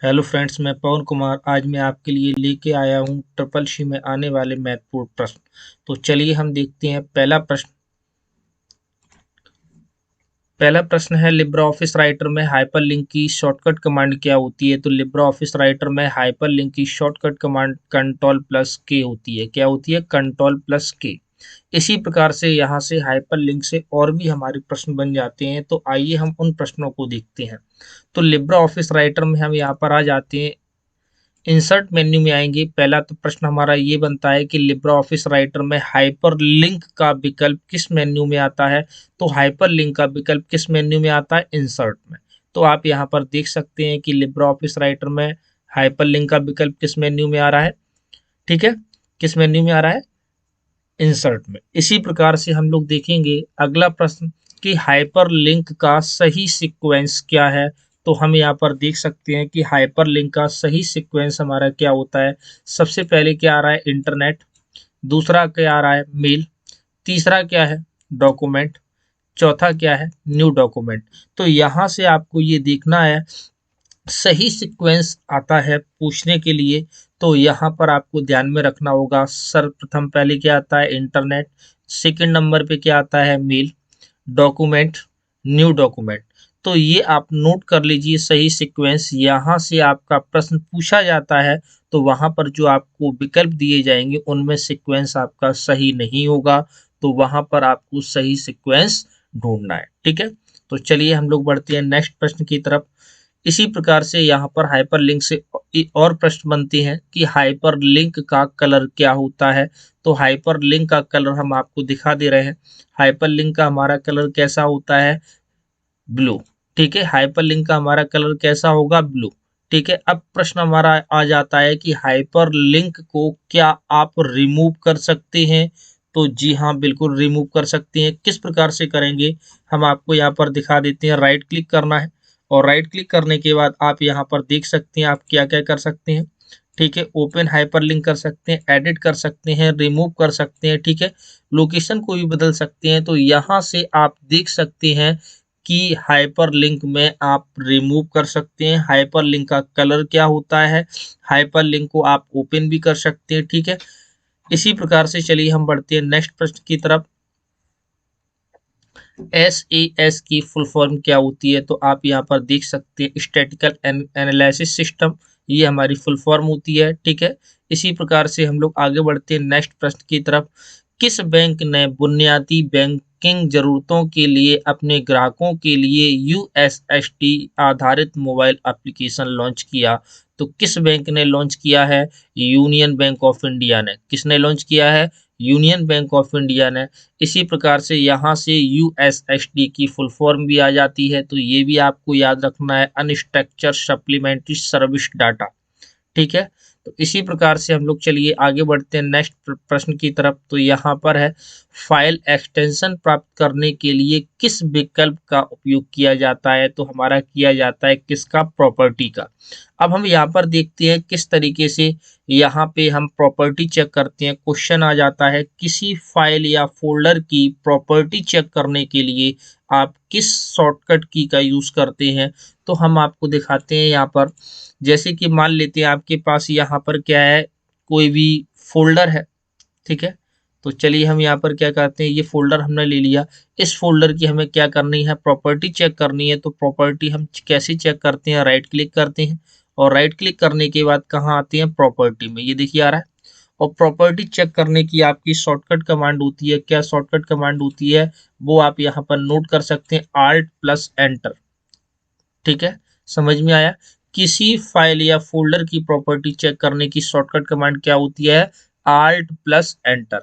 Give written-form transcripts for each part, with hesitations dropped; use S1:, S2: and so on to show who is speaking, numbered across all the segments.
S1: Hello friends, मैं पवन कुमार आज मैं आपके लिए लेके आया हूँ ट्रिपल सी में आने वाले महत्वपूर्ण प्रश्न। तो चलिए हम देखते हैं पहला प्रश्न है लिब्रा ऑफिस राइटर में हाइपरलिंक की शॉर्टकट कमांड क्या होती है। तो लिब्रा ऑफिस राइटर में हाइपरलिंक की शॉर्टकट कमांड कंट्रोल प्लस के होती है। क्या होती है? कंट्रोल प्लस के। इसी प्रकार से यहाँ से हाइपरलिंक से और भी हमारे प्रश्न बन जाते हैं। तो आइए हम उन प्रश्नों को देखते हैं। तो लिब्रा ऑफिस राइटर में हम यहाँ पर आ जाते हैं, इंसर्ट मेन्यू में आएंगे। पहला तो प्रश्न हमारा ये बनता है कि लिब्रा ऑफिस राइटर में हाइपरलिंक का विकल्प किस मेन्यू में आता है। तो हाइपरलिंक का विकल्प किस मेन्यू में आता है? इंसर्ट में। तो आप यहाँ पर देख सकते हैं कि लिब्रा ऑफिस राइटर में हाइपरलिंक का विकल्प किस मेन्यू में आ रहा है। ठीक है, किस मेन्यू में आ रहा है? इंसर्ट में। इसी प्रकार से हम लोग देखेंगे अगला प्रश्न कि हाइपरलिंक का सही सीक्वेंस क्या है। तो हम यहाँ पर देख सकते हैं कि हाइपरलिंक का सही सीक्वेंस हमारा क्या होता है। सबसे पहले क्या आ रहा है? इंटरनेट। दूसरा क्या आ रहा है? मेल। तीसरा क्या है? डॉक्यूमेंट। चौथा क्या है? New document. तो यहाँ से आपको ये देखना है, सही सीक्वेंस आता है पूछने के लिए। तो यहाँ पर आपको ध्यान में रखना होगा, सर्वप्रथम पहले क्या आता है? इंटरनेट। सेकंड नंबर पे क्या आता है? मेल। डॉक्यूमेंट। New document. तो ये आप नोट कर लीजिए सही सीक्वेंस। यहाँ से आपका प्रश्न पूछा जाता है तो वहां पर जो आपको विकल्प दिए जाएंगे उनमें सीक्वेंस आपका सही नहीं होगा। तो वहां पर आपको सही सीक्वेंस ढूंढना है। ठीक है, तो चलिए हम लोग बढ़ते हैं नेक्स्ट प्रश्न की तरफ। इसी प्रकार से यहाँ पर हाइपरलिंक से और प्रश्न बनते हैं कि हाइपरलिंक का कलर क्या होता है। तो हाइपरलिंक का कलर हम आपको दिखा दे रहे हैं। हाइपरलिंक का हमारा कलर कैसा होता है? ब्लू। ठीक है, हाइपरलिंक का हमारा कलर कैसा होगा? ब्लू। ठीक है, अब प्रश्न हमारा आ जाता है कि हाइपरलिंक को क्या आप रिमूव कर सकते हैं। तो जी हाँ, बिल्कुल रिमूव कर सकते हैं। किस प्रकार से करेंगे हम आपको यहाँ पर दिखा देते हैं। राइट क्लिक करना है और राइट क्लिक करने के बाद आप यहाँ पर देख सकते हैं आप क्या क्या कर सकते हैं। ठीक है, ओपन हाइपरलिंक कर सकते हैं, एडिट कर सकते हैं, रिमूव कर सकते हैं। ठीक है, लोकेशन को भी बदल सकते हैं। तो यहाँ से आप देख सकते हैं कि हाइपरलिंक में आप रिमूव कर सकते हैं। हाइपरलिंक का कलर क्या होता है? हाइपरलिंक को आप ओपन भी कर सकते हैं। ठीक है, इसी प्रकार से चलिए हम बढ़ते हैं नेक्स्ट प्रश्न की तरफ। एस की फुल फॉर्म क्या होती है? तो आप यहाँ पर देख सकते हैं स्टैटिकल एनालिसिस सिस्टम, ये हमारी फुल फॉर्म होती है। ठीक है, इसी प्रकार से हम लोग आगे बढ़ते हैं नेक्स्ट प्रश्न की तरफ। किस बैंक ने बुनियादी बैंकिंग जरूरतों के लिए अपने ग्राहकों के लिए यूएसएसडी आधारित मोबाइल एप्लीकेशन लॉन्च किया? तो किस बैंक ने लॉन्च किया है? यूनियन बैंक ऑफ इंडिया ने। किसने लॉन्च किया है? यूनियन बैंक ऑफ इंडिया ने। इसी प्रकार से यहाँ से यूएसएसडी की फुल फॉर्म भी आ जाती है। तो ये भी आपको याद रखना है, अनस्ट्रक्चर सप्लीमेंट्री सर्विस डाटा। ठीक है, तो इसी प्रकार से हम लोग चलिए आगे बढ़ते हैं नेक्स्ट प्रश्न की तरफ। तो यहाँ पर है, फाइल एक्सटेंशन प्राप्त करने के लिए किस विकल्प का उपयोग किया जाता है? तो हमारा किया जाता है किसका? प्रॉपर्टी का। अब हम यहाँ पर देखते हैं किस तरीके से यहाँ पे हम प्रॉपर्टी चेक करते हैं। क्वेश्चन आ जाता है किसी फाइल या फोल्डर की प्रॉपर्टी चेक करने के लिए आप किस शॉर्टकट की का यूज करते हैं। तो हम आपको दिखाते हैं यहाँ पर। जैसे कि मान लेते हैं आपके पास यहाँ पर क्या है, कोई भी फोल्डर है। ठीक है, तो चलिए हम यहाँ पर क्या करते हैं, ये फोल्डर हमने ले लिया। इस फोल्डर की हमें क्या करनी है? प्रॉपर्टी चेक करनी है। तो प्रॉपर्टी हम कैसे चेक करते हैं? राइट क्लिक करते हैं और राइट क्लिक करने के बाद कहाँ आते हैं? प्रॉपर्टी में। ये देखिए आ रहा है। और प्रॉपर्टी चेक करने की आपकी शॉर्टकट कमांड होती है। क्या शॉर्टकट कमांड होती है? वो आप यहाँ पर नोट कर सकते हैं, आल्ट प्लस एंटर। ठीक है, समझ में आया? किसी फाइल या फोल्डर की प्रॉपर्टी चेक करने की शॉर्टकट कमांड क्या होती है? Alt plus enter.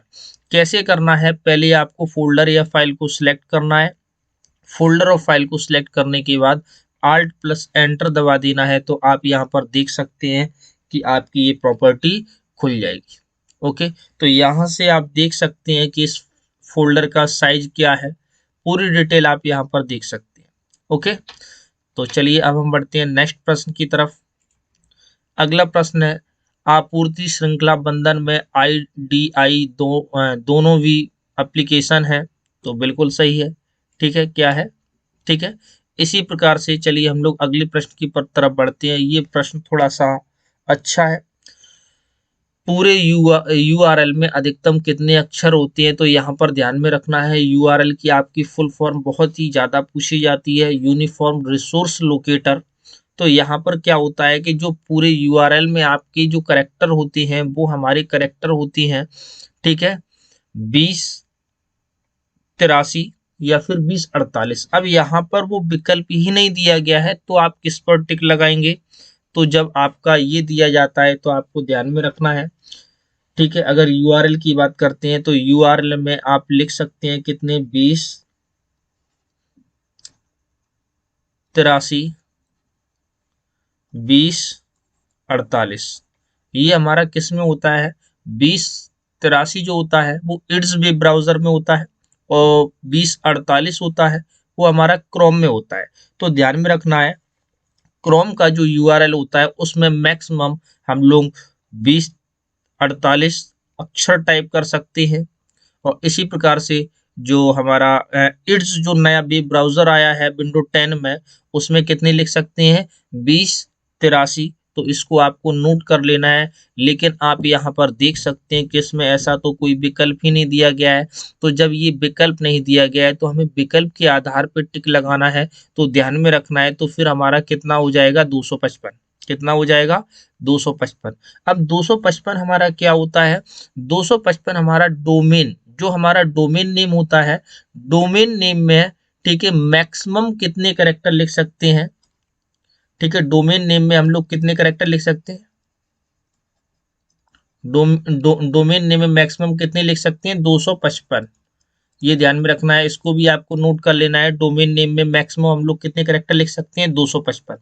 S1: कैसे करना है? पहले आपको फोल्डर या फाइल को सिलेक्ट करना है। फोल्डर और फाइल को सिलेक्ट करने के बाद आल्ट प्लस एंटर दबा देना है। तो आप यहाँ पर देख सकते हैं कि आपकी ये प्रॉपर्टी खुल जाएगी। ओके, तो यहाँ से आप देख सकते हैं कि इस फोल्डर का साइज क्या है, पूरी डिटेल आप यहाँ पर देख सकते हैं। ओके, तो चलिए अब हम बढ़ते हैं नेक्स्ट प्रश्न की तरफ। अगला प्रश्न है, आपूर्ति श्रृंखला बंधन में आईडीआई दोनों भी एप्लीकेशन है। तो बिल्कुल सही है। ठीक है, क्या है? ठीक है, इसी प्रकार से चलिए हम लोग अगले प्रश्न की तरफ बढ़ते हैं। ये प्रश्न थोड़ा सा अच्छा है। पूरे यूआरएल में अधिकतम कितने अक्षर होते हैं? तो यहाँ पर ध्यान में रखना है, यूआरएल की आपकी फुल फॉर्म बहुत ही ज़्यादा पूछी जाती है, यूनिफॉर्म रिसोर्स लोकेटर। तो यहाँ पर क्या होता है कि जो पूरे यूआरएल में आपके जो करैक्टर होते हैं वो हमारे करैक्टर होती हैं, ठीक है, 2083 या फिर 2048। अब यहाँ पर वो विकल्प ही नहीं दिया गया है तो आप किस पर टिक लगाएंगे? तो जब आपका ये दिया जाता है तो आपको ध्यान में रखना है, ठीक है। अगर यूआरएल की बात करते हैं तो यूआरएल में आप लिख सकते हैं कितने, 2083 2048। ये हमारा किस में होता है? 2083 जो होता है वो इट्स वेब ब्राउजर में होता है और 2048 होता है वो हमारा क्रोम में होता है। तो ध्यान में रखना है, क्रोम का जो यूआरएल होता है उसमें मैक्सिमम हम लोग 2048 अक्षर टाइप कर सकते हैं। और इसी प्रकार से जो हमारा इट्स जो नया वेब ब्राउजर आया है विंडो 10 में, उसमें कितने लिख सकते हैं? 2083। तो इसको आपको नोट कर लेना है। लेकिन आप यहाँ पर देख सकते हैं कि इसमें ऐसा तो कोई विकल्प ही नहीं दिया गया है। तो जब ये विकल्प नहीं दिया गया है तो हमें विकल्प के आधार पर टिक लगाना है। तो ध्यान में रखना है। तो फिर हमारा कितना हो जाएगा? 255। कितना हो जाएगा? 255। अब 255 हमारा क्या होता है? 255 हमारा डोमेन, जो हमारा डोमेन नेम होता है, डोमेन नेम में, ठीक है, मैक्सिमम कितने कैरेक्टर लिख सकते हैं? ठीक है, डोमेन नेम में हम लोग कितने कैरेक्टर लिख सकते हैं? डोमेन नेम में मैक्सिमम कितने लिख सकते हैं? 255। ये ध्यान में रखना है, इसको भी आपको नोट कर लेना है। डोमेन नेम में मैक्सिमम हम लोग कितने कैरेक्टर लिख सकते हैं? 255।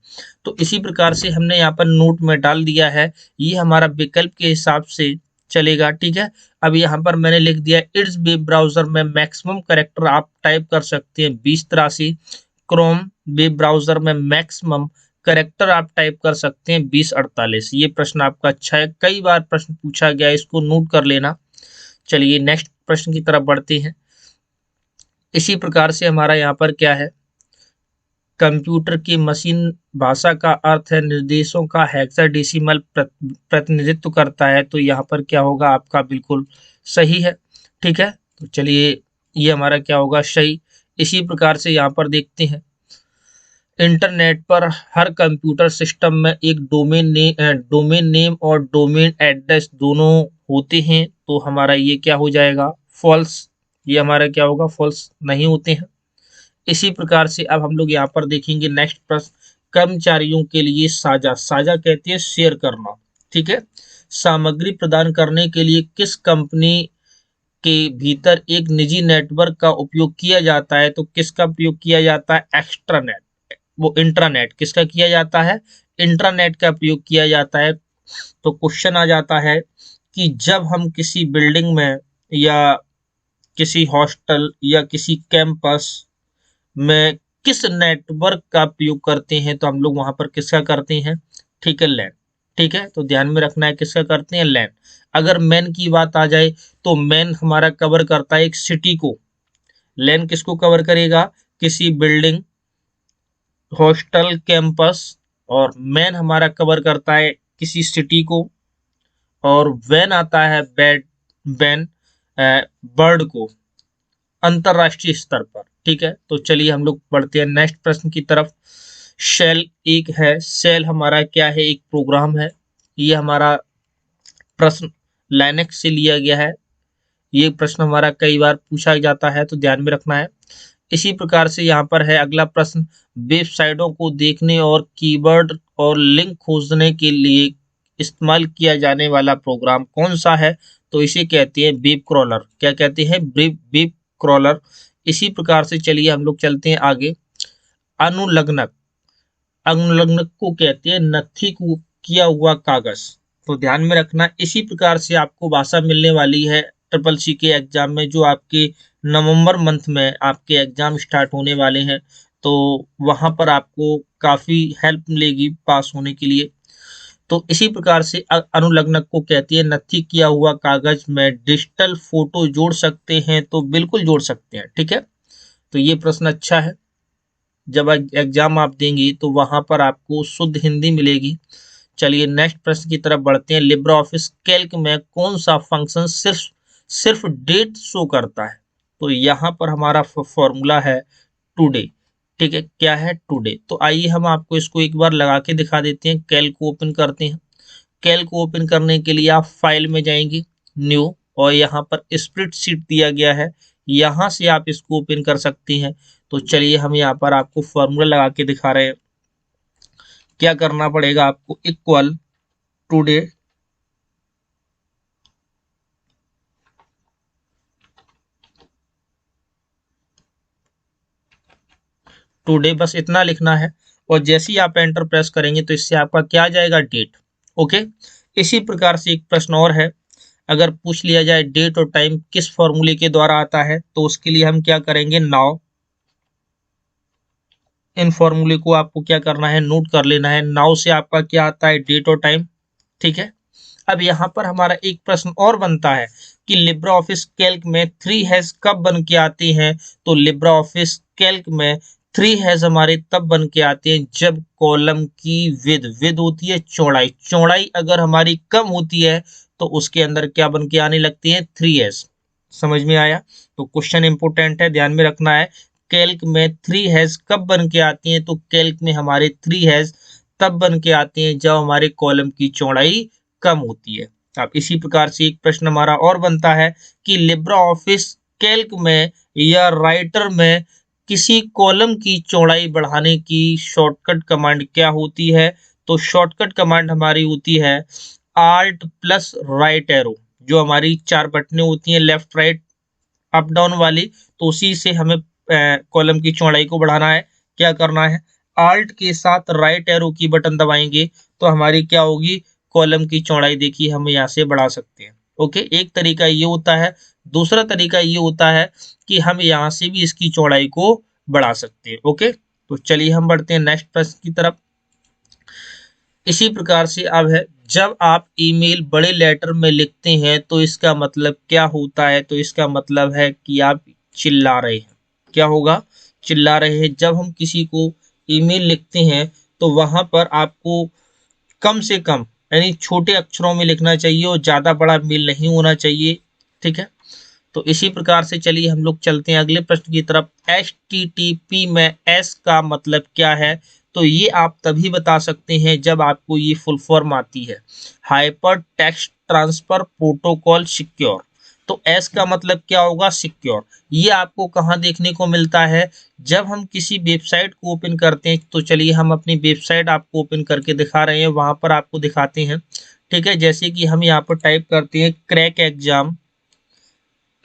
S1: तो इसी प्रकार से हमने यहाँ पर नोट में डाल दिया है। ये हमारा विकल्प के हिसाब से चलेगा, ठीक है। अब यहाँ पर मैंने लिख दिया इट्स वेब ब्राउजर में मैक्सिमम कैरेक्टर आप टाइप कर सकते हैं 2083। क्रोम वेब ब्राउजर में मैक्सिमम कैरेक्टर आप टाइप कर सकते हैं 2048। ये प्रश्न आपका अच्छा है, कई बार प्रश्न पूछा गया, इसको नोट कर लेना। चलिए नेक्स्ट प्रश्न की तरफ बढ़ते हैं। इसी प्रकार से हमारा यहाँ पर क्या है, कंप्यूटर की मशीन भाषा का अर्थ है निर्देशों का हेक्साडेसिमल प्रतिनिधित्व करता है। तो यहाँ पर क्या होगा आपका? बिल्कुल सही है, ठीक है। तो चलिए ये हमारा क्या होगा? सही। इसी प्रकार से यहाँ पर देखते हैं, इंटरनेट पर हर कंप्यूटर सिस्टम में एक डोमेन नेम और डोमेन एड्रेस दोनों होते हैं। तो हमारा ये क्या हो जाएगा? फॉल्स। ये हमारा क्या होगा? फॉल्स नहीं होते हैं। इसी प्रकार से अब हम लोग यहाँ पर देखेंगे नेक्स्ट प्रश्न, कर्मचारियों के लिए साझा, साझा कहते हैं शेयर करना, ठीक है, सामग्री प्रदान करने के लिए किस कंपनी के भीतर एक निजी नेटवर्क का उपयोग किया जाता है? तो किसका उपयोग किया जाता है? एक्स्ट्रानेट, वो इंट्रानेट। किसका किया जाता है? इंट्रानेट का प्रयोग किया जाता है। तो क्वेश्चन आ जाता है कि जब हम किसी बिल्डिंग में या किसी हॉस्टल या किसी कैंपस में किस नेटवर्क का प्रयोग करते हैं? तो हम लोग वहां पर किसका करते हैं? ठीक है, लैन। ठीक है, तो ध्यान में रखना है किसका करते हैं? लैन। अगर मैन की बात आ जाए तो मैन हमारा कवर करता है एक सिटी को, लैन किसको कवर करेगा? किसी बिल्डिंग, हॉस्टल, कैंपस। और मैन हमारा कवर करता है किसी सिटी को। और वैन आता है वैन बर्ड को अंतरराष्ट्रीय स्तर पर, ठीक है। तो चलिए हम लोग बढ़ते हैं नेक्स्ट प्रश्न की तरफ। शेल एक है, शेल हमारा क्या है? एक प्रोग्राम है। ये हमारा प्रश्न लाइनेक्स से लिया गया है। ये प्रश्न हमारा कई बार पूछा जाता है, तो ध्यान में रखना है। इसी प्रकार से यहाँ पर है अगला प्रश्न, वेबसाइटों को देखने और कीवर्ड और लिंक खोजने के लिए इस्तेमाल किया जाने वाला प्रोग्राम कौन सा है? तो इसे कहते हैं वेब क्रॉलर। क्या कहते हैं? Web crawler. इसी प्रकार से चलिए हम लोग चलते हैं आगे। अनुलग्नक, अनुलग्नक को कहते हैं नत्थी को किया हुआ कागज। तो ध्यान में रखना, इसी प्रकार से आपको भाषा मिलने वाली है ट्रिपल सी के एग्जाम में, जो आपके नवंबर मंथ में आपके एग्जाम स्टार्ट होने वाले हैं। तो वहां पर आपको काफी हेल्प मिलेगी पास होने के लिए। तो इसी प्रकार से अनुलग्नक को कहती है नत्थी किया हुआ कागज में डिजिटल फोटो जोड़ सकते हैं? तो बिल्कुल जोड़ सकते हैं, ठीक है। तो ये प्रश्न अच्छा है। जब एग्जाम आप देंगे तो वहां पर आपको शुद्ध हिंदी मिलेगी। चलिए नेक्स्ट प्रश्न की तरफ बढ़ते हैं। लिब्रा ऑफिस कैल्क में कौन सा फंक्शन सिर्फ सिर्फ डेट शो करता है? तो यहाँ पर हमारा फॉर्मूला है टुडे। ठीक है, क्या है? टुडे। तो आइए हम आपको इसको एक बार लगा के दिखा देते हैं। कैल्क को ओपन करते हैं। कैल्क को ओपन करने के लिए आप फाइल में जाएंगे, न्यू, और यहाँ पर स्प्रेडशीट दिया गया है, यहाँ से आप इसको ओपन कर सकते हैं। तो चलिए हम यहाँ पर आपको फॉर्मूला लगा के दिखा रहे हैं। क्या करना पड़ेगा आपको? इक्वल टुडे टुडे, बस इतना लिखना है। और जैसे ही आप एंटर प्रेस करेंगे तो इससे आपका क्या आ जाएगा? डेट। ओके। इसी प्रकार से एक प्रश्न और है। अगर पूछ लिया जाए डेट और टाइम किस फॉर्मूले के द्वारा आता है, तो उसके लिए हम क्या करेंगे? नाउ। इन फॉर्मूले को आपको क्या करना है? नोट कर लेना है। नाउ से आपका क्या आता है? डेट और टाइम। ठीक है। अब यहाँ पर हमारा एक प्रश्न और बनता है कि लिब्रा ऑफिस कैल्क में थ्री हैज कब बन के आते हैं? तो लिब्रा ऑफिस कैल्क में थ्री हैज हमारे तब बन के आते हैं जब कॉलम की विद होती है चौड़ाई, चौड़ाई अगर हमारी कम होती है तो उसके अंदर क्या बन के आने लगती है? Three has. समझ में आया? तो क्वेश्चन इंपोर्टेंट है, ध्यान में रखना है। कैल्क में थ्री हैज कब बन के आती हैं? तो कैल्क में हमारे थ्री हैज तब बन के आते हैं जब हमारे कॉलम की चौड़ाई कम होती है। अब इसी प्रकार से एक प्रश्न हमारा और बनता है कि लिब्रा ऑफिस कैल्क में या राइटर में किसी कॉलम की चौड़ाई बढ़ाने की शॉर्टकट कमांड क्या होती है? तो शॉर्टकट कमांड हमारी होती है आल्ट प्लस राइट एरो। जो हमारी चार बटनें होती हैं लेफ्ट राइट अप डाउन वाली, तो उसी से हमें कॉलम की चौड़ाई को बढ़ाना है। क्या करना है? आल्ट के साथ राइट एरो की बटन दबाएंगे तो हमारी क्या होगी? कॉलम की चौड़ाई देखिए हम यहाँ से बढ़ा सकते हैं। ओके, एक तरीका ये होता है। दूसरा तरीका ये होता है कि हम यहाँ से भी इसकी चौड़ाई को बढ़ा सकते हैं। ओके, तो चलिए हम बढ़ते हैं नेक्स्ट प्रश्न की तरफ। इसी प्रकार से अब है, जब आप ईमेल बड़े लेटर में लिखते हैं तो इसका मतलब क्या होता है? तो इसका मतलब है कि आप चिल्ला रहे हैं। क्या होगा? चिल्ला रहे हैं। जब हम किसी को ईमेल लिखते हैं तो वहां पर आपको कम से कम यानी छोटे अक्षरों में लिखना चाहिए और ज्यादा बड़ा मेल नहीं होना चाहिए। ठीक है। तो इसी प्रकार से चलिए हम लोग चलते हैं अगले प्रश्न की तरफ। HTTP में एस का मतलब क्या है? तो ये आप तभी बता सकते हैं जब आपको ये फुल फॉर्म आती है, hyper text transfer protocol secure. तो एस का मतलब क्या होगा? सिक्योर। ये आपको कहाँ देखने को मिलता है? जब हम किसी वेबसाइट को ओपन करते हैं, तो चलिए हम अपनी वेबसाइट आपको ओपन करके दिखा रहे हैं, वहां पर आपको दिखाते हैं। ठीक है, जैसे कि हम यहाँ पर टाइप करते हैं क्रैक एग्जाम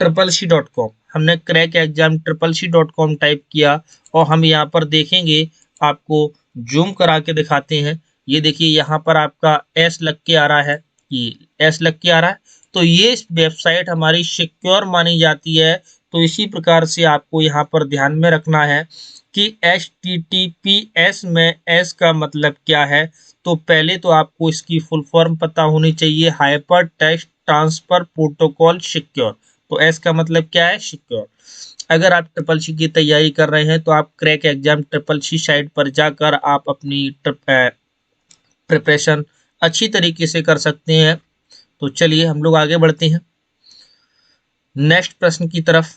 S1: CCC.com। हमने क्रैक एग्जाम CCC.com टाइप किया और हम यहाँ पर देखेंगे, आपको जूम करा के दिखाते हैं। ये देखिए यहाँ पर आपका एस लग के आ रहा है, ये एस लग के आ रहा है। तो ये वेबसाइट हमारी सिक्योर मानी जाती है। तो इसी प्रकार से आपको यहाँ पर ध्यान में रखना है कि HTTPS में एस का मतलब क्या है। तो पहले तो आपको इसकी फुल फॉर्म पता होनी चाहिए, hyper text transfer protocol secure. तो एस का मतलब क्या है? सिक्योर। अगर आप ट्रिपल सी की तैयारी कर रहे हैं तो आप crack exam triple C site पर जाकर आप अपनी प्रिपरेशन अच्छी तरीके से कर सकते हैं। तो चलिए हम लोग आगे बढ़ते हैं नेक्स्ट प्रश्न की तरफ।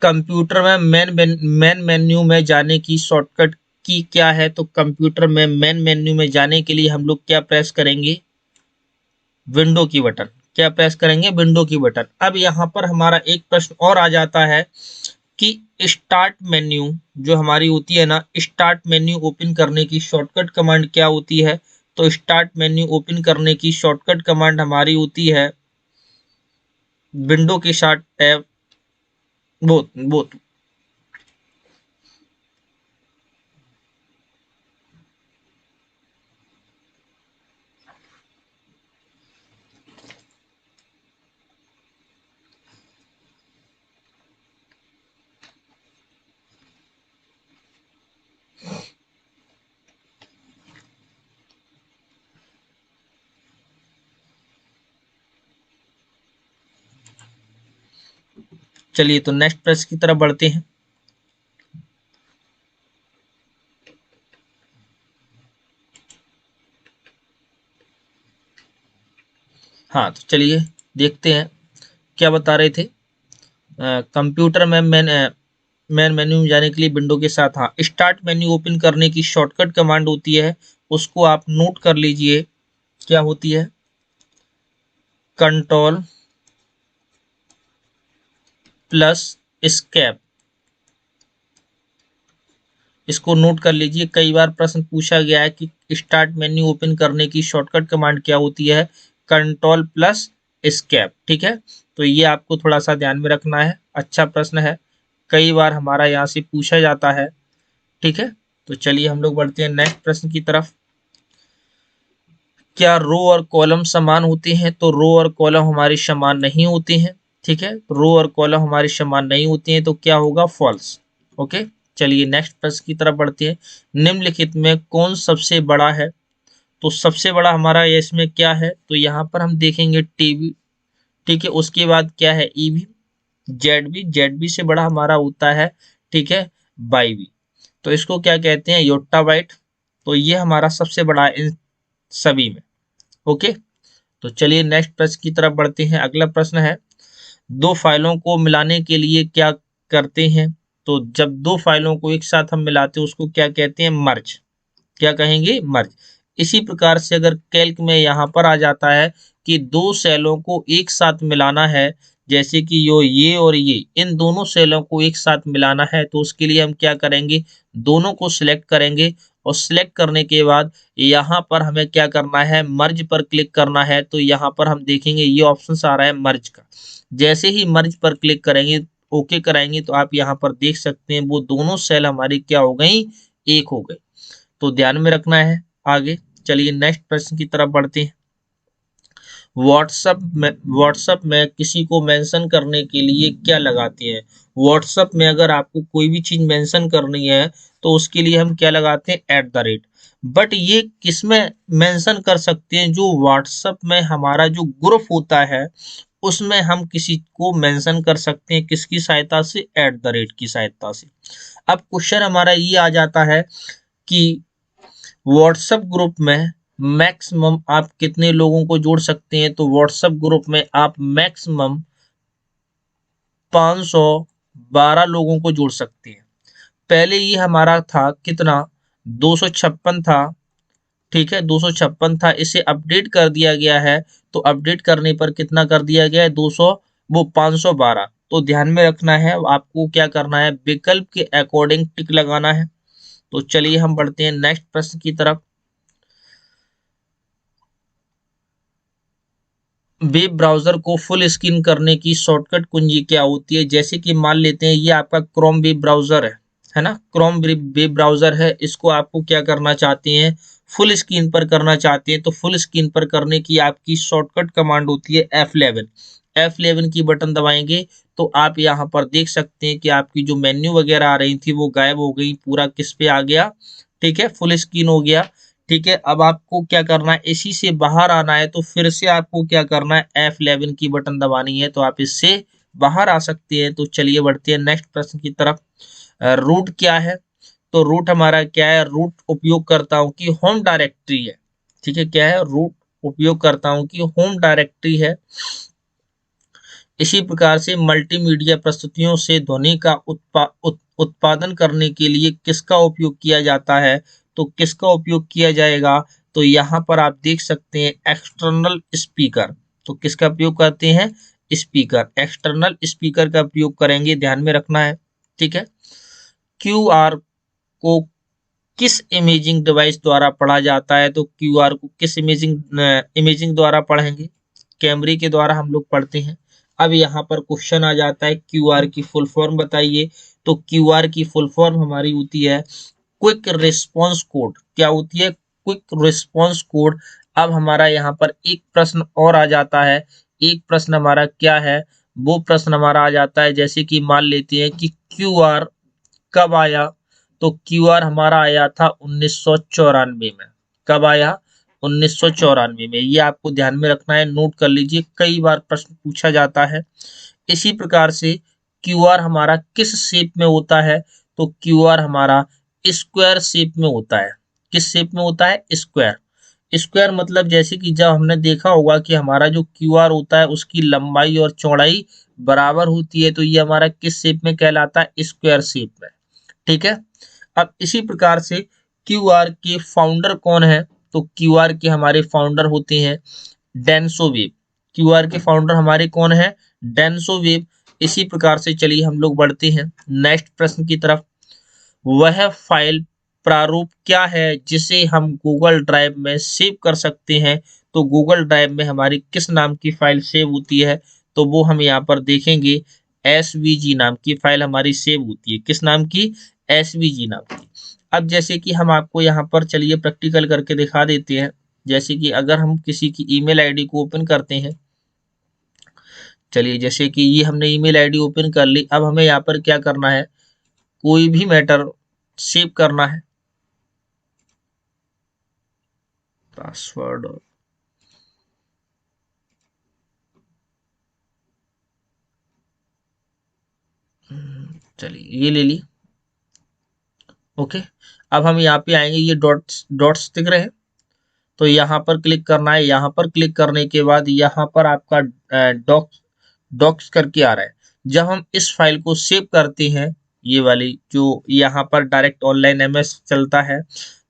S1: कंप्यूटर में मेन मेन्यू में जाने की शॉर्टकट की क्या है? तो कंप्यूटर में मेन मेन्यू में जाने के लिए हम लोग क्या प्रेस करेंगे? विंडो की बटन। क्या प्रेस करेंगे? विंडो की बटन। अब यहाँ पर हमारा एक प्रश्न और आ जाता है कि स्टार्ट मेन्यू जो हमारी होती है ना, स्टार्ट मेन्यू ओपन करने की शॉर्टकट कमांड क्या होती है? तो स्टार्ट मेन्यू ओपन करने की शॉर्टकट कमांड हमारी होती है विंडो के साथ टैब, बोथ बोथ। चलिए तो नेक्स्ट प्रश्न की तरफ बढ़ते हैं। हाँ, तो चलिए देखते हैं क्या बता रहे थे। कंप्यूटर में मेन मेन्यू में जाने के लिए विंडो के साथ, हाँ, स्टार्ट मेन्यू ओपन करने की शॉर्टकट कमांड होती है, उसको आप नोट कर लीजिए, क्या होती है, कंट्रोल प्लस एस्केप। इसको नोट कर लीजिए, कई बार प्रश्न पूछा गया है कि स्टार्ट मेन्यू ओपन करने की शॉर्टकट कमांड क्या होती है, कंट्रोल प्लस एस्केप। ठीक है, तो ये आपको थोड़ा सा ध्यान में रखना है, अच्छा प्रश्न है, कई बार हमारा यहाँ से पूछा जाता है। ठीक है, तो चलिए हम लोग बढ़ते हैं नेक्स्ट प्रश्न की तरफ। क्या रो और कॉलम समान होते हैं? तो रो और कॉलम हमारे समान नहीं होते हैं। ठीक है, रो और कॉलम हमारे समान नहीं होते हैं, तो क्या होगा, फॉल्स। ओके, चलिए नेक्स्ट प्रश्न की तरफ बढ़ते हैं। निम्नलिखित में कौन सबसे बड़ा है? तो सबसे बड़ा हमारा इसमें क्या है, तो यहाँ पर हम देखेंगे टीवी। ठीक है, उसके बाद क्या है, ईवी। जेडबी, जेडबी से बड़ा हमारा होता है, ठीक है, बाईवी। तो इसको क्या कहते हैं, योट्टाबाइट। तो ये हमारा सबसे बड़ा है इन सभी में। ओके, तो चलिए नेक्स्ट प्रश्न की तरफ बढ़ते हैं। अगला प्रश्न है, दो फाइलों को मिलाने के लिए क्या करते हैं? तो जब दो फाइलों को एक साथ हम मिलाते हैं उसको क्या कहते हैं, मर्ज। क्या कहेंगे, मर्ज। इसी प्रकार से अगर कैल्क में यहाँ पर आ जाता है कि दो सेलों को एक साथ मिलाना है, जैसे कि ये और ये, इन दोनों सेलों को एक साथ मिलाना है, तो उसके लिए हम क्या करेंगे, दोनों को सिलेक्ट करेंगे, और सिलेक्ट करने के बाद यहाँ पर हमें क्या करना है, मर्ज पर क्लिक करना है। तो यहाँ पर हम देखेंगे ये ऑप्शन आ रहा है मर्ज का। जैसे ही मर्ज पर क्लिक करेंगे, ओके कराएंगे, तो आप यहाँ पर देख सकते हैं वो दोनों सेल हमारी क्या हो गई, एक हो गई। तो ध्यान में रखना है। आगे चलिए नेक्स्ट प्रश्न की तरफ बढ़ते हैं। व्हाट्सएप में किसी को मेंशन करने के लिए क्या लगाते हैं? व्हाट्सएप में अगर आपको कोई भी चीज मेंशन करनी है तो उसके लिए हम क्या लगाते हैं, @ बट ये किसमें मेंशन कर सकते हैं, जो व्हाट्सएप में हमारा जो ग्रुप होता है उसमें हम किसी को मेंशन कर सकते हैं, किसकी सहायता से, @ की सहायता से। अब क्वेश्चन हमारा ये आ जाता है कि व्हाट्सएप ग्रुप में मैक्सिमम आप कितने लोगों को जोड़ सकते हैं? तो व्हाट्सएप ग्रुप में आप मैक्सिमम 512 लोगों को जोड़ सकते हैं। पहले ये हमारा था कितना, 256 था। ठीक है, 256 था, इसे अपडेट कर दिया गया है। तो अपडेट करने पर कितना कर दिया गया है, 200, वो 512। तो ध्यान में रखना है, आपको क्या करना है, विकल्प के अकॉर्डिंग टिक लगाना है। तो चलिए हम बढ़ते हैं नेक्स्ट प्रश्न की तरफ। वेब ब्राउज़र को फुल स्क्रीन करने की शॉर्टकट कुंजी क्या होती है? जैसे कि मान लेते हैं ये आपका क्रोम वेब ब्राउज़र है ना? क्रोम वेब ब्राउज़र है, इसको आपको क्या करना चाहते हैं, फुल स्क्रीन पर करना चाहते हैं। तो फुल स्क्रीन पर करने की आपकी शॉर्टकट कमांड होती है F11। F11 की बटन दबाएंगे तो आप यहाँ पर देख सकते हैं कि आपकी जो मेन्यू वगैरह आ रही थी वो गायब हो गई, पूरा किस पे आ गया, ठीक है, फुल स्क्रीन हो गया। ठीक है, अब आपको क्या करना है, इसी से बाहर आना है, तो फिर से आपको क्या करना है, F11 की बटन दबानी है, तो आप इससे बाहर आ सकते हैं। तो चलिए बढ़ते हैं नेक्स्ट प्रश्न की तरफ। रूट क्या है? तो रूट हमारा क्या है, रूट उपयोग करता हूँ कि होम डायरेक्टरी है। ठीक है, क्या है, रूट उपयोग करता हूँ कि होम डायरेक्टरी है। इसी प्रकार से मल्टीमीडिया प्रस्तुतियों से ध्वनि का उत्पादन करने के लिए किसका उपयोग किया जाता है? तो किसका उपयोग किया जाएगा, तो यहाँ पर आप देख सकते हैं एक्सटर्नल स्पीकर। तो किसका उपयोग करते हैं, स्पीकर, एक्सटर्नल स्पीकर का उपयोग करेंगे, ध्यान में रखना है। ठीक है, क्यूआर को किस इमेजिंग डिवाइस द्वारा पढ़ा जाता है? तो क्यूआर को किस इमेजिंग द्वारा पढ़ेंगे, कैमरे के द्वारा हम लोग पढ़ते हैं। अब यहाँ पर क्वेश्चन आ जाता है, क्यूआर की फुल फॉर्म बताइए। तो क्यूआर की फुल फॉर्म हमारी होती है क्विक रिस्पॉन्स कोड। क्या होती है, क्विक रिस्पॉन्स कोड। अब हमारा यहाँ पर एक प्रश्न और आ जाता है, एक प्रश्न हमारा क्या है, वो प्रश्न हमारा आ जाता है, जैसे कि मान लेते हैं कि क्यूआर कब आया? तो क्यूआर हमारा आया था 1994 में। कब आया, 1994 में। ये आपको ध्यान में रखना है, नोट कर लीजिए, कई बार प्रश्न पूछा जाता है। इसी प्रकार से क्यूआर हमारा किस शेप में होता है? तो क्यूआर हमारा स्क्वायर शेप में होता है। किस शेप में होता है, स्क्वायर। स्क्वायर मतलब जैसे कि जब हमने देखा होगा कि हमारा जो क्यूआर होता है उसकी लंबाई और चौड़ाई बराबर होती है, तो ये हमारा किस शेप में कहलाता है? स्क्वायर शेप में। ठीक है। अब इसी प्रकार से क्यूआर के फाउंडर कौन है? तो क्यूआर के हमारे फाउंडर होते हैं डेंसोवेब। क्यूआर के फाउंडर हमारे कौन है? डेंसोवेब। इसी प्रकार से चलिए हम लोग बढ़ते हैं नेक्स्ट प्रश्न की तरफ। वह फाइल प्रारूप क्या है जिसे हम गूगल ड्राइव में सेव कर सकते हैं? तो गूगल ड्राइव में हमारी किस नाम की फाइल सेव होती है? तो वो हम यहाँ पर देखेंगे, एसवीजी नाम की फाइल हमारी सेव होती है। किस नाम की? एसवीजी नाम की। अब जैसे कि हम आपको यहाँ पर चलिए प्रैक्टिकल करके दिखा देते हैं। जैसे कि अगर हम किसी की ईमेल आईडी को ओपन करते हैं, चलिए जैसे कि ये हमने ईमेल आईडी ओपन कर ली। अब हमें यहाँ पर क्या करना है? कोई भी मैटर सेव करना है। पासवर्ड, चलिए ये ले ली। ओके। अब हम यहाँ पे आएंगे, ये डॉट्स डॉट्स दिख रहे हैं, तो यहाँ पर क्लिक करना है। यहाँ पर क्लिक करने के बाद यहाँ पर आपका डॉक्स डॉक्स करके आ रहा है। जब हम इस फाइल को सेव करते हैं, ये वाली जो यहाँ पर डायरेक्ट ऑनलाइन एमएस चलता है,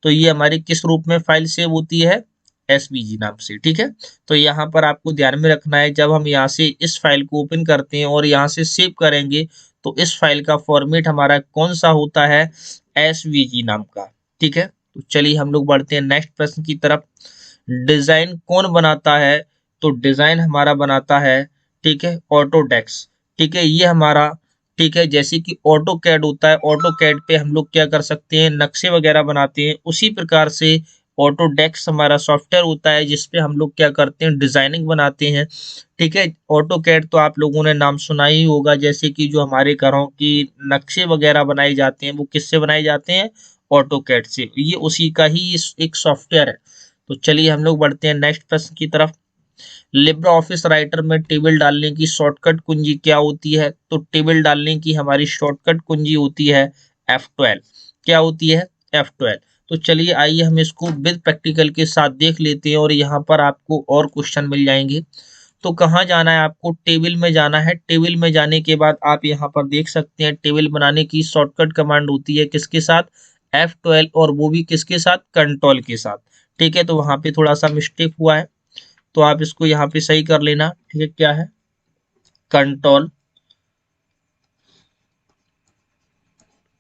S1: तो ये हमारी किस रूप में फाइल सेव होती है? एसवीजी नाम से। ठीक है। तो यहाँ पर आपको ध्यान में रखना है, जब हम यहाँ से इस फाइल को ओपन करते हैं और यहाँ से सेव करेंगे, तो इस फाइल का फॉर्मेट हमारा कौन सा होता है? एसवीजी नाम का। ठीक है। तो चलिए हम लोग बढ़ते हैं नेक्स्ट प्रश्न की तरफ। डिजाइन कौन बनाता है? तो डिजाइन हमारा बनाता है, ठीक है, ऑटोडेस्क। ठीक है, ये हमारा, ठीक है, जैसे कि ऑटो कैड होता है, ऑटो कैड पे हम लोग क्या कर सकते हैं? नक्शे वगैरह बनाते हैं। उसी प्रकार से ऑटोडेस्क हमारा सॉफ्टवेयर होता है जिसपे हम लोग क्या करते हैं? डिजाइनिंग बनाते हैं। ठीक है। ऑटो कैड तो आप लोगों ने नाम सुना ही होगा, जैसे कि जो हमारे घरों की नक्शे वगैरह बनाए जाते हैं वो किससे बनाए जाते हैं? ऑटो कैड से। ये उसी का ही एक सॉफ्टवेयर है। तो चलिए हम लोग बढ़ते हैं नेक्स्ट प्रश्न की तरफ। लिब्रा ऑफिस राइटर में टेबल डालने की शॉर्टकट कुंजी क्या होती है? तो टेबल डालने की हमारी शॉर्टकट कुंजी होती है F12। क्या होती है? F12। तो चलिए आइए हम इसको विद प्रैक्टिकल के साथ देख लेते हैं और यहाँ पर आपको और क्वेश्चन मिल जाएंगे। तो कहाँ जाना है आपको? टेबल में जाना है। टेबल में जाने के बाद आप यहाँ पर देख सकते हैं टेबल बनाने की शॉर्टकट कमांड होती है किसके साथ? F12, और वो भी किसके साथ? कंट्रोल के साथ। ठीक है। तो वहां पे थोड़ा सा मिस्टेक हुआ है, तो आप इसको यहाँ पे सही कर लेना। ठीक है, क्या है? Control,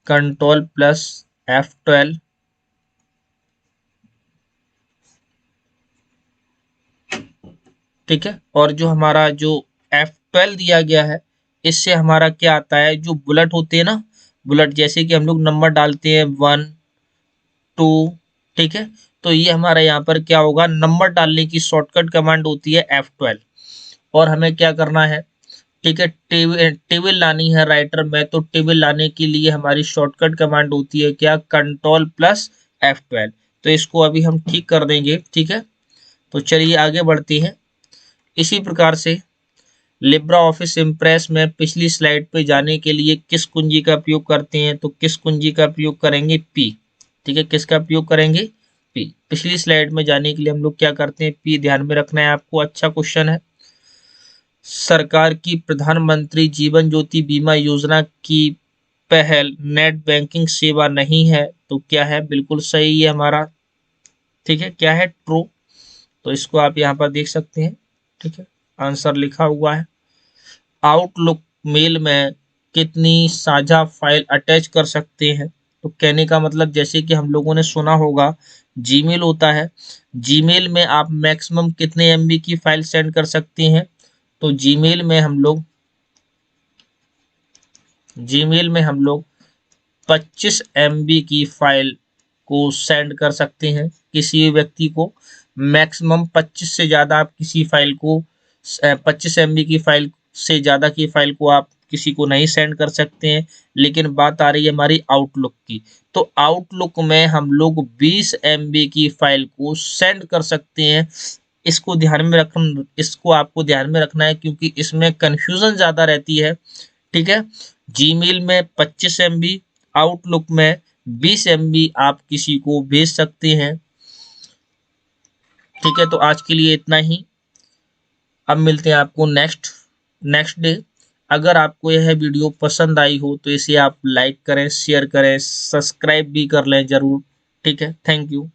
S1: control plus F12। ठीक है। और जो हमारा जो F12 दिया गया है, इससे हमारा क्या आता है? जो बुलेट होते हैं ना, बुलेट, जैसे कि हम लोग नंबर डालते हैं 1 2। ठीक है। तो ये हमारा यहाँ पर क्या होगा? नंबर डालने की शॉर्टकट कमांड होती है F12। और हमें क्या करना है? ठीक है, टेबल लानी है राइटर में, तो टेबल लाने के लिए हमारी शॉर्टकट कमांड होती है क्या? Control plus F12। तो इसको अभी हम ठीक कर देंगे। ठीक है। तो चलिए आगे बढ़ते हैं। इसी प्रकार से लिब्रा ऑफिस इम्प्रेस में पिछली स्लाइड पे जाने के लिए किस कुंजी का उपयोग करते हैं? तो किस कुंजी का उपयोग करेंगे? P। ठीक है, किसका उपयोग करेंगे? P। पिछली स्लाइड में जाने के लिए हम लोग क्या करते हैं? P। ध्यान में रखना है आपको, अच्छा क्वेश्चन है। सरकार की प्रधानमंत्री जीवन ज्योति बीमा योजना की पहल नेट बैंकिंग सेवा नहीं है, तो क्या है? बिल्कुल सही है हमारा। ठीक है, क्या है? ट्रू। तो इसको आप यहाँ पर देख सकते हैं। ठीक है, आंसर लिखा हुआ है। आउटलुक मेल में कितनी साझा फाइल अटैच कर सकते हैं? तो कहने का मतलब, जैसे कि हम लोगों ने सुना होगा जीमेल होता है, जीमेल में आप मैक्सिमम कितने MB की फाइल सेंड कर सकते हैं? तो जीमेल में हम लोग 25 MB की फाइल को सेंड कर सकते हैं किसी भी व्यक्ति को। मैक्सिमम 25 से ज़्यादा आप किसी फाइल को 25 MB की फाइल से ज़्यादा की फाइल को आप किसी को नहीं सेंड कर सकते हैं। लेकिन बात आ रही है हमारी आउटलुक की, तो आउटलुक में हम लोग 20 MB की फाइल को सेंड कर सकते हैं। इसको आपको ध्यान में रखना है, क्योंकि इसमें कंफ्यूजन ज़्यादा रहती है। ठीक है। जीमेल में 25 MB, आउटलुक में 20 MB आप किसी को भेज सकते हैं। ठीक है, तो आज के लिए इतना ही। अब मिलते हैं आपको नेक्स्ट डे। अगर आपको यह वीडियो पसंद आई हो तो इसे आप लाइक करें, शेयर करें, सब्सक्राइब भी कर लें जरूर। ठीक है, थैंक यू।